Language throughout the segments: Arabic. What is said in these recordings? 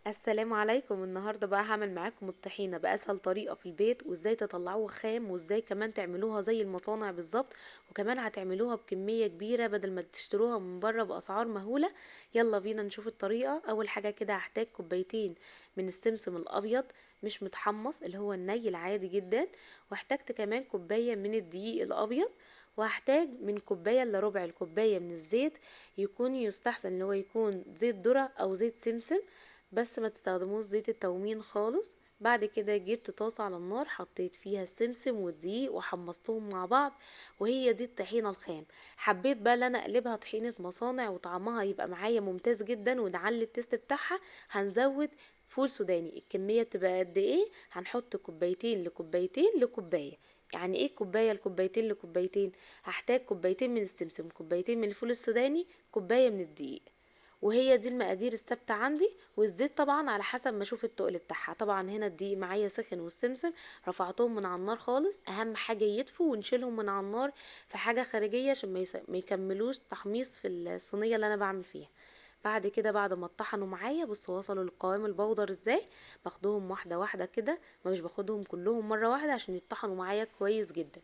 السلام عليكم. النهارده بقى هعمل معاكم الطحينه باسهل طريقه في البيت، وازاي تطلعوها خام، وازاي كمان تعملوها زي المصانع بالظبط، وكمان هتعملوها بكميه كبيره بدل ما تشتروها من بره باسعار مهوله. يلا بينا نشوف الطريقه. اول حاجه كده هحتاج كوبايتين من السمسم الابيض مش متحمص، اللي هو الني العادي جدا. واحتاجت كمان كوبايه من الدقيق الابيض. وهحتاج من كوبايه الا ربع الكوبايه من الزيت. يكون يستحسن اللي هو يكون زيت ذرة او زيت سمسم، بس ما تستخدموش زيت التومين خالص. بعد كده جبت طاسة على النار، حطيت فيها السمسم والدقيق وحمصتهم مع بعض، وهي دي الطحينة الخام. حبيت بقى ان انا اقلبها طحينة مصانع وطعمها يبقى معايا ممتاز جدا ونعلي التست بتاعها. هنزود فول سوداني. الكمية بتبقى قد ايه؟ هنحط كوبايتين لكوبايتين لكوباية. يعني ايه كوباية لكوبايتين لكوبايتين؟ هحتاج كوبايتين من السمسم، كوبايتين من الفول السوداني، كوباية من الدقيق. وهي دي المقادير الثابته عندي. والزيت طبعا على حسب ما اشوف التقل بتاعها. طبعا هنا الدقيق معايا سخن والسمسم رفعتهم من على النار خالص. اهم حاجه يدفوا ونشيلهم من على النار في حاجه خارجيه عشان ما يكملوش تحميص في الصينيه اللي انا بعمل فيها. بعد كده بعد ما اتطحنوا معايا، بصوا وصلوا للقوام البودر ازاي. باخدهم واحده واحده كده، ما مش باخدهم كلهم مره واحده عشان يتطحنوا معايا كويس جدا.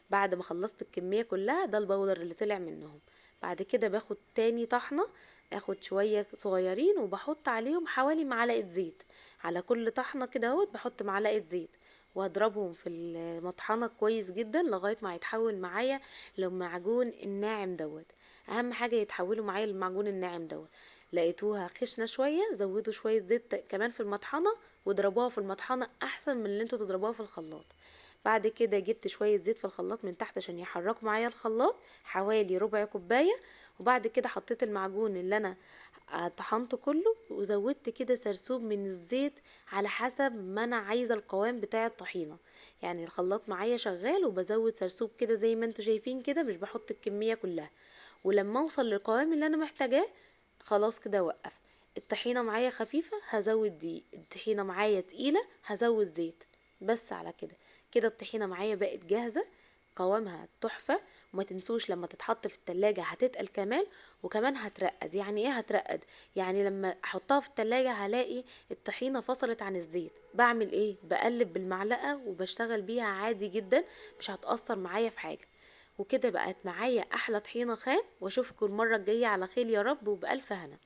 بعد ما خلصت الكميه كلها، ده البودر اللي طلع منهم. بعد كده باخد تاني طحنه، اخد شوية صغيرين وبحط عليهم حوالي معلقة زيت. على كل طحنة كده اهوت بحط معلقة زيت، واضربهم في المطحنة كويس جدا لغاية ما يتحول معايا للمعجون الناعم دوت. اهم حاجة يتحولوا معايا للمعجون الناعم دوت. لقيتوها خشنة شوية، زودوا شوية زيت كمان في المطحنة، واضربوها في المطحنة احسن من اللي انتوا تضربوها في الخلاط. بعد كده جبت شوية زيت في الخلاط من تحت عشان يحركوا معايا الخلاط، حوالي ربع كوباية. وبعد كده حطيت المعجون اللي انا طحنته كله، وزودت كده سرسوب من الزيت على حسب ما انا عايزه القوام بتاع الطحينه. يعني الخلاط معايا شغال وبزود سرسوب كده زي ما انتوا شايفين كده، مش بحط الكميه كلها. ولما اوصل للقوام اللي انا محتاجاه، خلاص كده اوقف. الطحينه معايا خفيفه هزود دي، الطحينه معايا تقيله هزود زيت. بس على كده، كده الطحينه معايا بقت جاهزه. قوامها تحفه. وما تنسوش لما تتحط في التلاجة هتتقل كمان، وكمان هترقد. يعني ايه هترقد؟ يعني لما احطها في التلاجة هلاقي الطحينة فصلت عن الزيت. بعمل ايه؟ بقلب بالمعلقة وبشتغل بيها عادي جدا، مش هتأثر معايا في حاجة. وكده بقت معايا احلى طحينة خام. واشوفكم المرة الجاية على خير يا رب وبألف هنا.